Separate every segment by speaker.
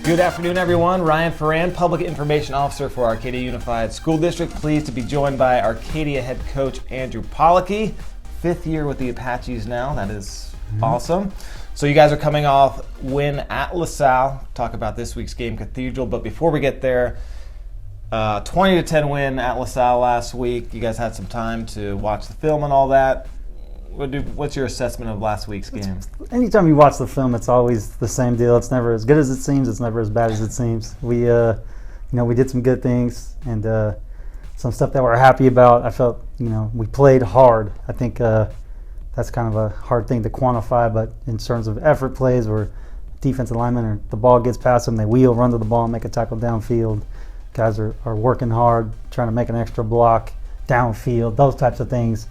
Speaker 1: Good afternoon, everyone. Ryan Ferran, Public Information Officer for Arcadia Unified School District. Pleased to be joined by Arcadia head coach Andrew Policky. 5th year with the Apaches now. That is awesome. So you guys are coming off win at LaSalle. Talk about this week's game, Cathedral. But before we get there, 20-10 win at LaSalle last week. You guys had some time to watch the film and all that. What's your assessment of last week's game?
Speaker 2: Anytime you watch the film, it's always the same deal. It's never as good as it seems. It's never as bad as it seems. We did some good things and some stuff that we're happy about. I felt, we played hard. I think that's kind of a hard thing to quantify, but in terms of effort plays where defensive linemen or the ball gets past them, they wheel, run to the ball, and make a tackle downfield. Guys are working hard, trying to make an extra block downfield, those types of things.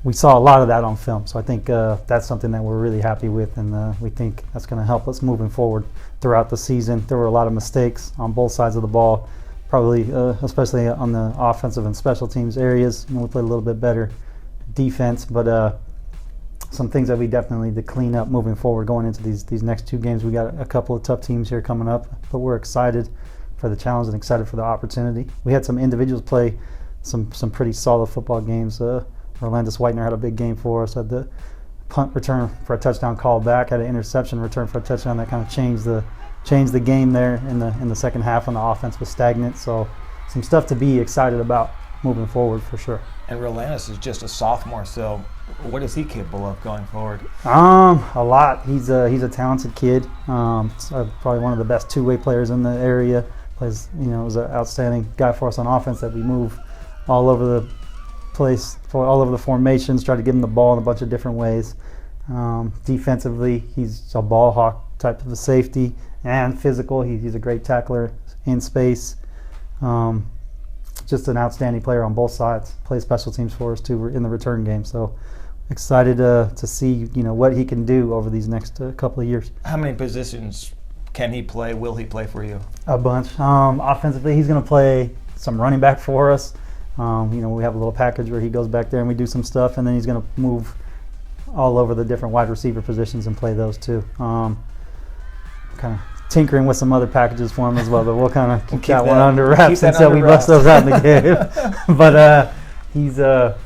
Speaker 2: We saw a lot of that on film, so I think that's something that we're really happy with, and we think that's going to help us moving forward throughout the season. There were a lot of mistakes on both sides of the ball, probably especially on the offensive and special teams areas. We played a little bit better defense, but some things that we definitely need to clean up moving forward going into these next 2 games. We got a couple of tough teams here coming up, but we're excited for the challenge and excited for the opportunity. We had some individuals play some pretty solid football games. Rolandiss Whitener had a big game for us. Had the punt return for a touchdown call back. Had an interception return for a touchdown that kind of changed the game there in the second half when the offense was stagnant. So some stuff to be excited about moving forward for sure.
Speaker 1: And Rolandiss is just a sophomore, so what is he capable of going forward?
Speaker 2: A lot. He's a talented kid. Probably one of the best two-way players in the area. Plays, was an outstanding guy for us on offense that we move all over the place, all over the formations, try to give him the ball in a bunch of different ways. Defensively, he's a ball hawk type of a safety and physical. He's a great tackler in space. Just an outstanding player on both sides. Plays special teams for us too in the return game. So excited to see what he can do over these next couple of years.
Speaker 1: How many positions can he play? Will he play for you?
Speaker 2: A bunch. Offensively, he's going to play some running back for us. We have a little package where he goes back there and we do some stuff, and then he's going to move all over the different wide receiver positions and play those too. Kind of tinkering with some other packages for him as well, but we'll kind of keep that one under wraps until we bust those out in the game. But he's a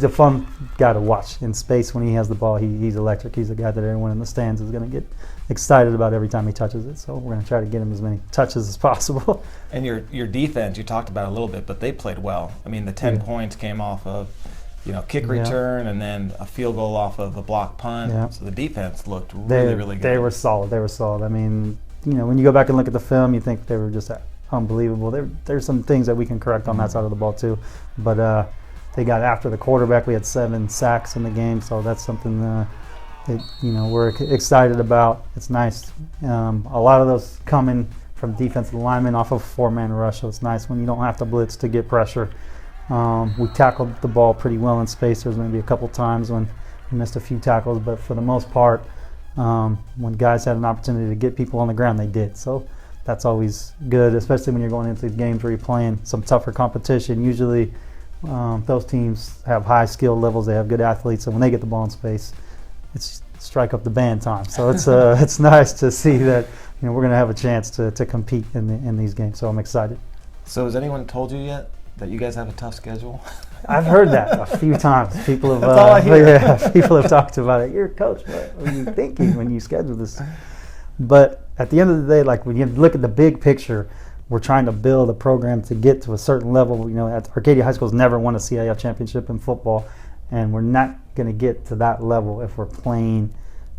Speaker 2: fun guy to watch in space when he has the ball. He's electric. He's a guy that everyone in the stands is going to get excited about every time he touches it. So we're going to try to get him as many touches as possible.
Speaker 1: And your defense, you talked about it a little bit, but they played well. I mean, the 10 points came off of kick return and then a field goal off of a block punt. Yeah. So the defense looked really good.
Speaker 2: They were solid. I mean, when you go back and look at the film, you think they were just unbelievable. There's some things that we can correct on that side of the ball too. But they got after the quarterback. We had 7 sacks in the game, so that's something we're excited about. It's nice. A lot of those coming from defensive linemen off of 4-man rush, so it's nice when you don't have to blitz to get pressure. We tackled the ball pretty well in space. There's maybe a couple times when we missed a few tackles, but for the most part, when guys had an opportunity to get people on the ground, they did. So that's always good, especially when you're going into games where you're playing some tougher competition. Usually those teams have high skill levels. They have good athletes, and when they get the ball in space, it's strike up the band time. So it's nice to see that we're going to have a chance to compete in these games. So I'm excited.
Speaker 1: So has anyone told you yet that you guys have a tough schedule?
Speaker 2: I've heard that a few times. People have.
Speaker 1: That's all I hear.
Speaker 2: Yeah, people have talked about it. You're a coach. What are you thinking when you schedule this? But at the end of the day, like when you look at the big picture, we're trying to build a program to get to a certain level. At Arcadia High School's never won a CIF championship in football, and we're not going to get to that level if we're playing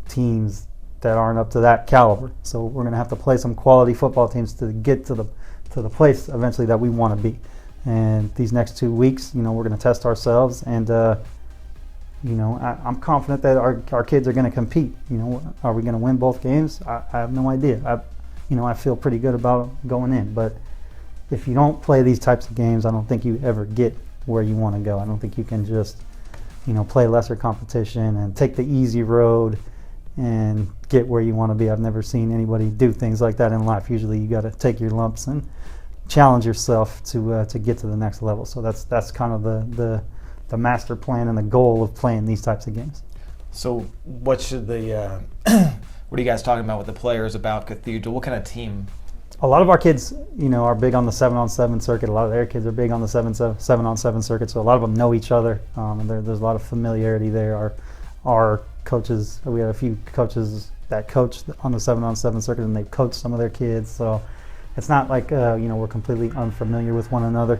Speaker 2: teams that aren't up to that caliber. So we're going to have to play some quality football teams to get to the place eventually that we want to be. And these next 2 weeks, we're going to test ourselves, and I'm confident that our kids are going to compete. Are we going to win both games? I have no idea. I feel pretty good about going in, but if you don't play these types of games, I don't think you ever get where you want to go. I don't think you can just play lesser competition and take the easy road and get where you want to be. I've never seen anybody do things like that in life. Usually you got to take your lumps and challenge yourself to get to the next level. So that's kind of the master plan and the goal of playing these types of games.
Speaker 1: So what should the What are you guys talking about with the players about Cathedral? What kind of team?
Speaker 2: A lot of our kids, are big on the 7-on-7 circuit. A lot of their kids are big on the 7-on-7 circuit. So a lot of them know each other, and there's a lot of familiarity there. Our coaches, we have a few coaches that coach on the 7-on-7 circuit, and they've coached some of their kids. So it's not like we're completely unfamiliar with one another.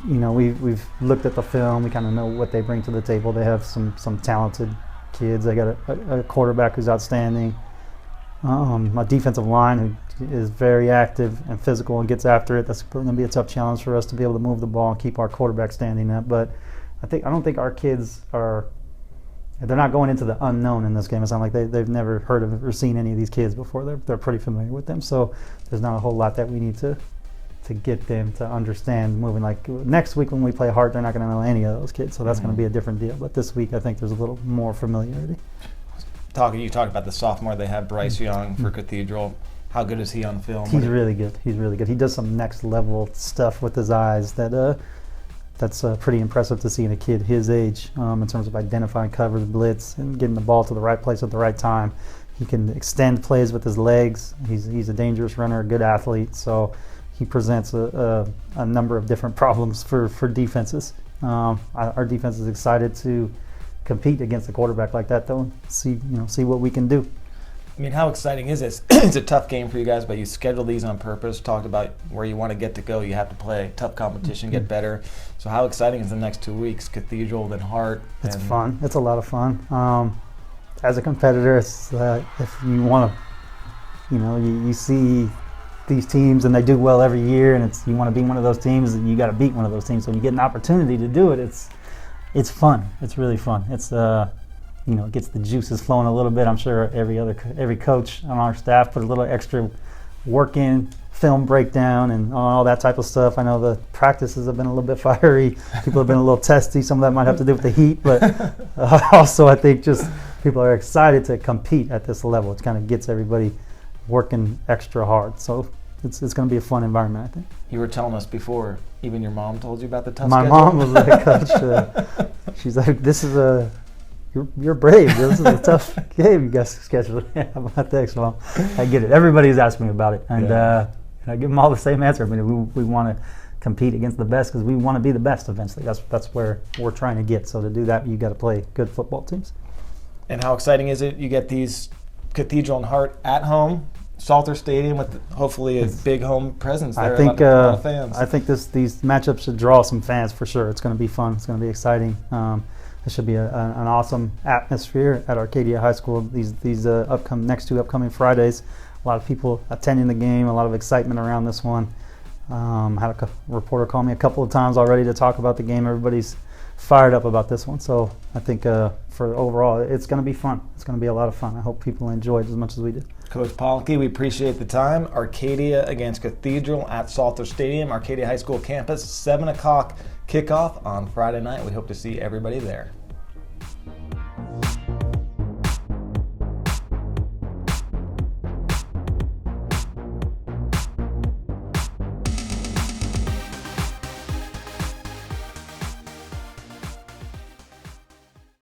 Speaker 2: We've looked at the film. We kind of know what they bring to the table. They have some talented kids. They got a quarterback who's outstanding. A defensive line who is very active and physical and gets after it. That's going to be a tough challenge for us to be able to move the ball and keep our quarterback standing up. But I don't think our kids they're not going into the unknown in this game. It's not like they've never heard of or seen any of these kids before. They're pretty familiar with them. So there's not a whole lot that we need to get them to understand moving. Like next week when we play Hart, they're not going to know any of those kids. So that's going to be a different deal. But this week I think there's a little more familiarity.
Speaker 1: You talked about the sophomore. They have Bryce Young for Cathedral. How good is he on film?
Speaker 2: He's really good. He's really good. He does some next level stuff with his eyes that's pretty impressive to see in a kid his age, in terms of identifying covers, blitz, and getting the ball to the right place at the right time. He can extend plays with his legs. He's a dangerous runner, a good athlete. So he presents a number of different problems for defenses. Our defense is excited to compete against a quarterback like that, though, and see what we can do.
Speaker 1: I mean, how exciting is this? It's a tough game for you guys, but you scheduled these on purpose, talked about where you want to get to go. You have to play tough competition, get better. So how exciting is the next 2 weeks? Cathedral, then Hart.
Speaker 2: It's fun. It's a lot of fun. As a competitor, it's, if you want to, you see these teams and they do well every year, and you want to be one of those teams, and you got to beat one of those teams. So when you get an opportunity to do it, it's fun. It's really fun. It's it gets the juices flowing a little bit. I'm sure every coach on our staff put a little extra work in, film breakdown and all that type of stuff. I know the practices have been a little bit fiery. People have been a little testy. Some of that might have to do with the heat, but also I think just people are excited to compete at this level. It kind of gets everybody working extra hard. So it's going to be a fun environment, I think. You
Speaker 1: were telling us before, even your mom told you about the tough
Speaker 2: schedule? My mom was like, Coach, she's like, you're brave. This is a tough game you guys scheduled. Yeah, how about that, Mom? I get it. Everybody's asking me about it. And I give them all the same answer. I mean, we want to compete against the best because we want to be the best eventually. That's where we're trying to get. So to do that, you got to play good football teams.
Speaker 1: And how exciting is it? You get these Cathedral and Hart at home, Salter Stadium, with hopefully a big home presence there.
Speaker 2: I think
Speaker 1: a lot of fans.
Speaker 2: I think these matchups should draw some fans for sure. It's going to be fun. It's going to be exciting. It should be an awesome atmosphere at Arcadia High School. These next two upcoming Fridays. A lot of people attending the game. A lot of excitement around this one. Had a reporter call me a couple of times already to talk about the game. Everybody's fired up about this one. So I think for overall, it's going to be fun. It's going to be a lot of fun. I hope people enjoy it as much as we did.
Speaker 1: Coach Policky, we appreciate the time. Arcadia against Cathedral at Salter Stadium, Arcadia High School campus, 7 o'clock kickoff on Friday night. We hope to see everybody there.